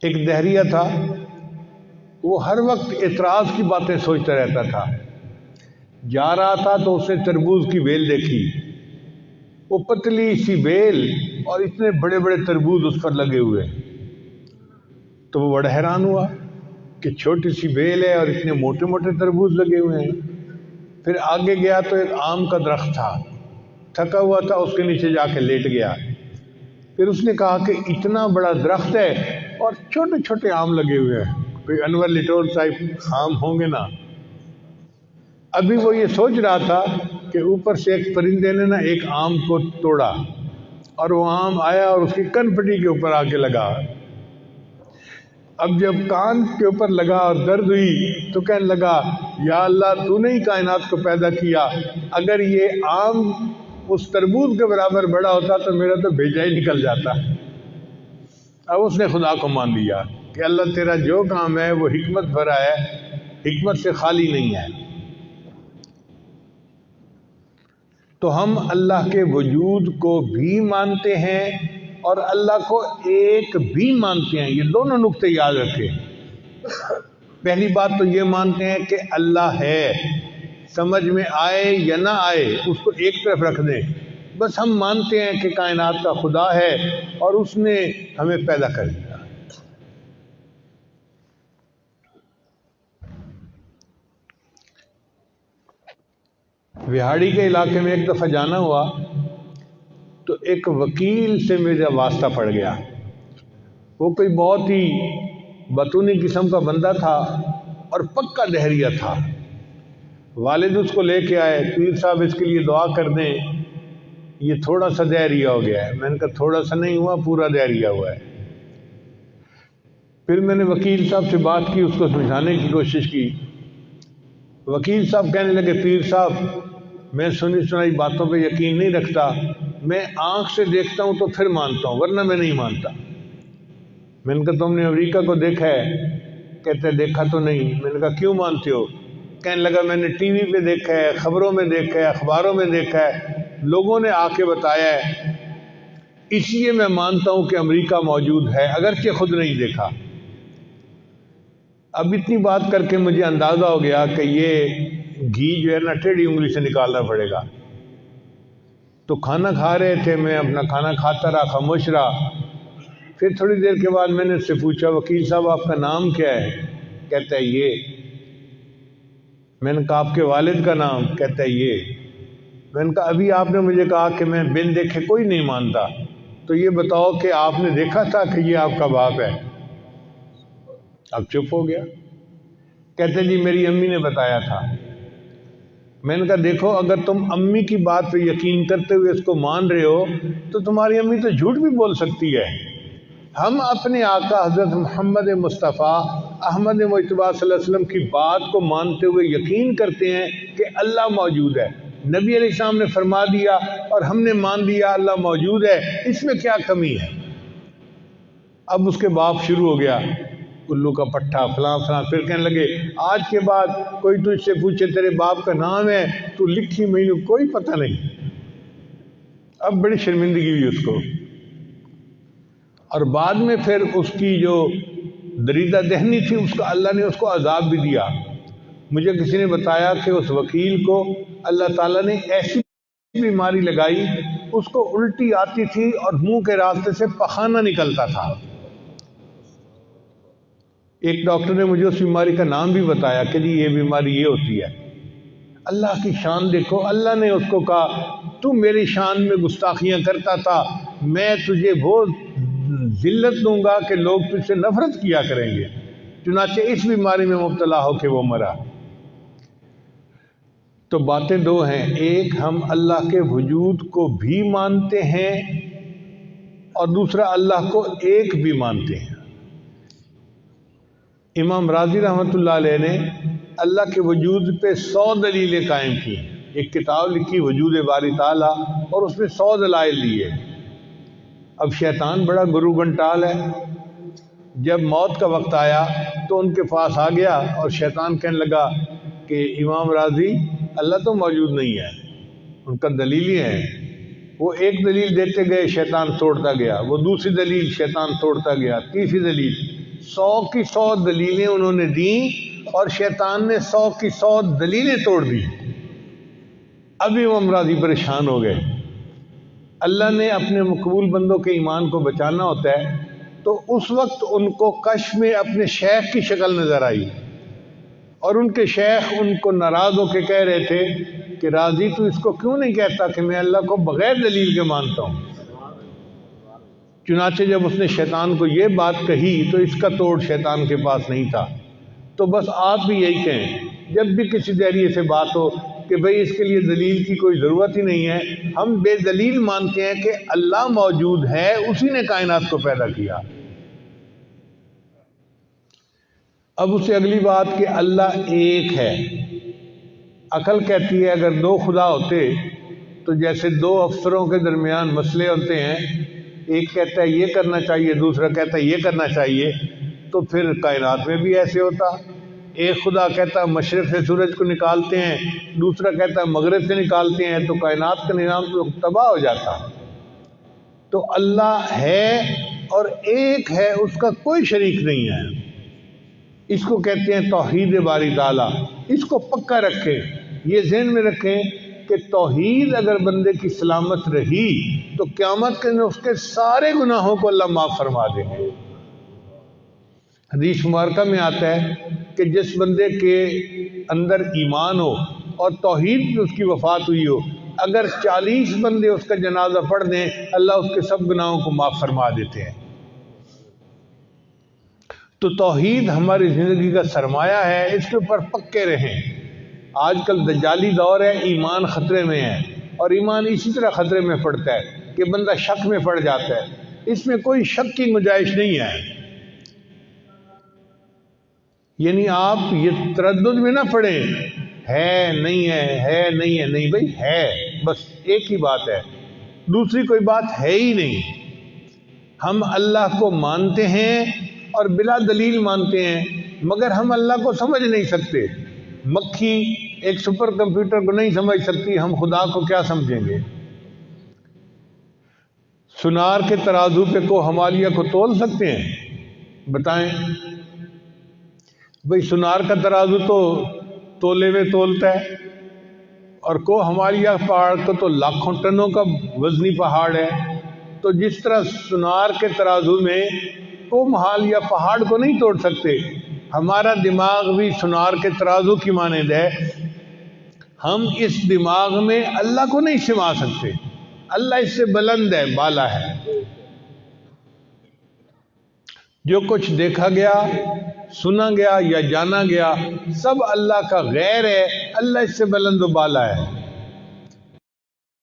ایک دہریہ تھا، وہ ہر وقت اعتراض کی باتیں سوچتا رہتا تھا۔ جا رہا تھا تو اس نے تربوز کی بیل دیکھی، وہ پتلی سی بیل اور اتنے بڑے بڑے تربوز اس پر لگے ہوئے، تو وہ بڑا حیران ہوا کہ چھوٹی سی بیل ہے اور اتنے موٹے موٹے تربوز لگے ہوئے ہیں۔ پھر آگے گیا تو ایک آم کا درخت تھا، تھکا ہوا تھا، اس کے نیچے جا کے لیٹ گیا۔ پھر اس نے کہا کہ اتنا بڑا درخت ہے اور چھوٹے چھوٹے آم لگے ہوئے ہیں، کوئی انور لٹور ٹائپ آم ہوں گے نا۔ ابھی وہ یہ سوچ رہا تھا کہ اوپر سے ایک پرندے نے نا ایک آم کو توڑا اور وہ آم آیا اور اس کی کن پٹی کے اوپر آ کے لگا۔ اب جب کان کے اوپر لگا اور درد ہوئی تو کہنے لگا، یا اللہ تو نے ہی کائنات کو پیدا کیا، اگر یہ آم اس تربوز کے برابر بڑا ہوتا تو میرا تو بھیجا ہی نکل جاتا۔ اب اس نے خدا کو مان لیا کہ اللہ تیرا جو کام ہے وہ حکمت بھرا ہے، حکمت سے خالی نہیں ہے۔ تو ہم اللہ کے وجود کو بھی مانتے ہیں اور اللہ کو ایک بھی مانتے ہیں۔ یہ دونوں نقطے یاد رکھیں۔ پہلی بات تو یہ مانتے ہیں کہ اللہ ہے، سمجھ میں آئے یا نہ آئے اس کو ایک طرف رکھ دیں، بس ہم مانتے ہیں کہ کائنات کا خدا ہے اور اس نے ہمیں پیدا کر دیا۔ وہاڑی کے علاقے میں ایک دفعہ جانا ہوا تو ایک وکیل سے میرا واسطہ پڑ گیا۔ وہ کوئی بہت ہی بطونی قسم کا بندہ تھا اور پکا دہریہ تھا۔ والد اس کو لے کے آئے، پیر صاحب اس کے لیے دعا کر دیں، یہ تھوڑا سا دہریہ ہو گیا ہے۔ میں نے کہا تھوڑا سا نہیں ہوا، پورا دہریہ ہوا ہے۔ پھر میں نے وکیل صاحب سے بات کی، اس کو سمجھانے کی کوشش کی۔ وکیل صاحب کہنے لگے، پیر صاحب میں سنی سنائی باتوں پہ یقین نہیں رکھتا، میں آنکھ سے دیکھتا ہوں تو پھر مانتا ہوں، ورنہ میں نہیں مانتا۔ میں نے کہا تم نے امریکہ کو دیکھا ہے؟ کہتے دیکھا تو نہیں۔ میں نے کہا کیوں مانتے ہو؟ کہنے لگا میں نے ٹی وی پہ دیکھا ہے، خبروں میں دیکھا ہے، اخباروں میں دیکھا ہے، لوگوں نے آ کے بتایا ہے، اس لیے میں مانتا ہوں کہ امریکہ موجود ہے، اگرچہ خود نہیں دیکھا۔ اب اتنی بات کر کے مجھے اندازہ ہو گیا کہ یہ گھی جو ہے نا ٹیڑھی انگلی سے نکالنا پڑے گا۔ تو کھانا کھا رہے تھے، میں اپنا کھانا کھاتا رہا، خاموش رہا۔ پھر تھوڑی دیر کے بعد میں نے اس سے پوچھا، وکیل صاحب آپ کا نام کیا ہے؟ کہتا ہے یہ۔ میں نے کہا آپ کے والد کا نام؟ کہتا ہے یہ۔ میں نے کہا ابھی آپ نے مجھے کہا کہ میں بن دیکھے کوئی نہیں مانتا، تو یہ بتاؤ کہ آپ نے دیکھا تھا کہ یہ آپ کا باپ ہے؟ اب چپ ہو گیا۔ کہتے جی میری امی نے بتایا تھا۔ میں نے کہا دیکھو اگر تم امی کی بات پہ یقین کرتے ہوئے اس کو مان رہے ہو تو تمہاری امی تو جھوٹ بھی بول سکتی ہے۔ ہم اپنے آقا حضرت محمد مصطفیٰ احمد مجتبیٰ صلی اللہ علیہ وسلم کی بات کو مانتے ہوئے یقین کرتے ہیں کہ اللہ موجود ہے۔ نبی علیہ السلام نے فرما دیا اور ہم نے مان لیا اللہ موجود ہے، اس میں کیا کمی ہے؟ اب اس کے باپ شروع ہو گیا، الو کا پٹھا فلاں فلاں۔ پھر کہنے لگے آج کے بعد کوئی تجھ سے پوچھے تیرے باپ کا نام ہے تو لکھی مینو کوئی پتہ نہیں۔ اب بڑی شرمندگی ہوئی اس کو، اور بعد میں پھر اس کی جو دریدہ دہنی تھی اس کا اللہ نے اس کو عذاب بھی دیا۔ مجھے کسی نے بتایا کہ اس وکیل کو اللہ تعالیٰ نے ایسی بیماری لگائی، اس کو الٹی آتی تھی اور منہ کے راستے سے پخانہ نکلتا تھا۔ ایک ڈاکٹر نے مجھے اس بیماری کا نام بھی بتایا کہ جی یہ بیماری یہ ہوتی ہے۔ اللہ کی شان دیکھو، اللہ نے اس کو کہا تو میری شان میں گستاخیاں کرتا تھا، میں تجھے وہ ذلت دوں گا کہ لوگ تجھ سے نفرت کیا کریں گے، چنانچہ اس بیماری میں مبتلا ہو کے وہ مرا۔ تو باتیں دو ہیں، ایک ہم اللہ کے وجود کو بھی مانتے ہیں اور دوسرا اللہ کو ایک بھی مانتے ہیں۔ امام راضی رحمۃ اللہ علیہ نے اللہ کے وجود پہ 100 دلیلیں قائم کی، ایک کتاب لکھی وجود باری تعالیٰ اور اس میں 100 دلائل دیے۔ اب شیطان بڑا گرو گھنٹال ہے، جب موت کا وقت آیا تو ان کے پاس آ گیا اور شیطان کہنے لگا کہ امام راضی اللہ تو موجود نہیں ہے، ان کا دلیل ہی ہے وہ ایک دلیل دیتے گئے، شیطان توڑتا گیا، وہ دوسری دلیل، شیطان توڑتا گیا، تیسری دلیل، 100 کی 100 دلیلیں انہوں نے دیں اور شیطان نے 100 کی 100 دلیلیں توڑ دی۔ ابھی وہ امراضی پریشان ہو گئے۔ اللہ نے اپنے مقبول بندوں کے ایمان کو بچانا ہوتا ہے، تو اس وقت ان کو کشف میں اپنے شیخ کی شکل نظر آئی، اور ان کے شیخ ان کو ناراض ہو کے کہہ رہے تھے کہ راضی تو اس کو کیوں نہیں کہتا کہ میں اللہ کو بغیر دلیل کے مانتا ہوں۔ چنانچہ جب اس نے شیطان کو یہ بات کہی تو اس کا توڑ شیطان کے پاس نہیں تھا۔ تو بس آپ بھی یہی کہیں، جب بھی کسی ذریعے سے بات ہو کہ بھئی اس کے لیے دلیل کی کوئی ضرورت ہی نہیں ہے، ہم بے دلیل مانتے ہیں کہ اللہ موجود ہے، اسی نے کائنات کو پیدا کیا۔ اب اس سے اگلی بات کہ اللہ ایک ہے۔ عقل کہتی ہے اگر دو خدا ہوتے تو جیسے دو افسروں کے درمیان مسئلے ہوتے ہیں، ایک کہتا ہے یہ کرنا چاہیے، دوسرا کہتا ہے یہ کرنا چاہیے، تو پھر کائنات میں بھی ایسے ہوتا۔ ایک خدا کہتا ہے مشرق سے سورج کو نکالتے ہیں، دوسرا کہتا ہے مغرب سے نکالتے ہیں، تو کائنات کا نظام تو تباہ ہو جاتا۔ تو اللہ ہے اور ایک ہے، اس کا کوئی شریک نہیں ہے۔ اس کو کہتے ہیں توحید باری تعالیٰ۔ اس کو پکا رکھیں، یہ ذہن میں رکھیں کہ توحید اگر بندے کی سلامت رہی تو قیامت کے دن اس کے سارے گناہوں کو اللہ معاف فرما دیں گے۔ حدیث مبارکہ میں آتا ہے کہ جس بندے کے اندر ایمان ہو اور توحید کی اس کی وفات ہوئی ہو، اگر 40 بندے اس کا جنازہ پڑھ دیں، اللہ اس کے سب گناہوں کو معاف فرما دیتے ہیں۔ تو توحید ہماری زندگی کا سرمایہ ہے، اس کے اوپر پکے رہیں۔ آج کل دجالی دور ہے، ایمان خطرے میں ہے، اور ایمان اسی طرح خطرے میں پڑتا ہے کہ بندہ شک میں پڑ جاتا ہے۔ اس میں کوئی شک کی گنجائش نہیں ہے، یعنی آپ یہ تردد میں نہ پڑیں ہے نہیں ہے، ہے نہیں ہے، نہیں بھائی ہے، بس ایک ہی بات ہے، دوسری کوئی بات ہے ہی نہیں۔ ہم اللہ کو مانتے ہیں اور بلا دلیل مانتے ہیں، مگر ہم اللہ کو سمجھ نہیں سکتے۔ مکھی ایک سپر کمپیوٹر کو نہیں سمجھ سکتی، ہم خدا کو کیا سمجھیں گے؟ سنار کے ترازو پہ کو ہمالیہ کو تول سکتے ہیں؟ بتائیں بھئی، سنار کا ترازو تو تولے میں تولتا ہے، اور کو ہمالیہ پہاڑ کو تو لاکھوں ٹنوں کا وزنی پہاڑ ہے۔ تو جس طرح سنار کے ترازو میں کو ہمالیہ پہاڑ کو نہیں توڑ سکتے، ہمارا دماغ بھی سنار کے ترازو کی مانند ہے۔ ہم اس دماغ میں اللہ کو نہیں سما سکتے، اللہ اس سے بلند ہے، بالا ہے۔ جو کچھ دیکھا گیا، سنا گیا یا جانا گیا، سب اللہ کا غیر ہے، اللہ اس سے بلند و بالا ہے۔